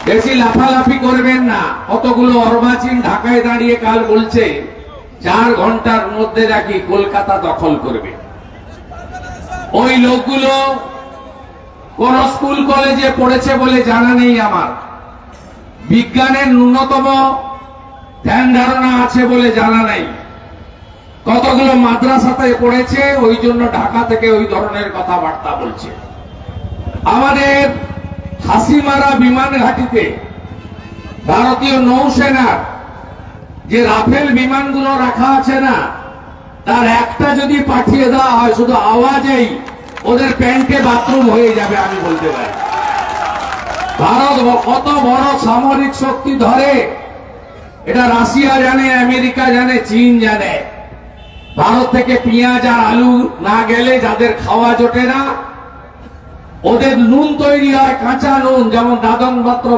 বেশি লাফালাফি করবেন না। কতগুলো অর্বাচীন ঢাকায় দাঁড়িয়ে কাল বলছে 4 ঘন্টার মধ্যে নাকি কলকাতা দখল করবে। ওই লোকগুলো কোন স্কুল কলেজে পড়েছে বলে জানা নেই আমার, বিজ্ঞানের ন্যূনতম ধ্যান ধারণা আছে বলে জানা নাই, কতগুলো মাদ্রাসাতে পড়েছে, ওই জন্য ঢাকা থেকে ওই ধরনের কথাবার্তা বলছে। আমাদের হাসিমারা বিমান ঘাঁটিতে ভারতীয় নৌসেনার যে রাফেল বিমানগুলো রাখা আছে না, তার একটা যদি পাঠিয়ে দেওয়া হয়, শুধু আওয়াজেই ওদের প্যান্টে বাথরুম হয়ে যাবে, আমি বলতে পারি। ভারত কত বড় সামরিক শক্তি ধরে এটা রাশিয়া জানে, আমেরিকা জানে, চীন জানে। ভারত থেকে পেঁয়াজ আর আলু না গেলে যাদের খাওয়া জোটে না, ওদের নুন তৈরি হয় কাঁচা নুন, যেমন দাদন পাত্র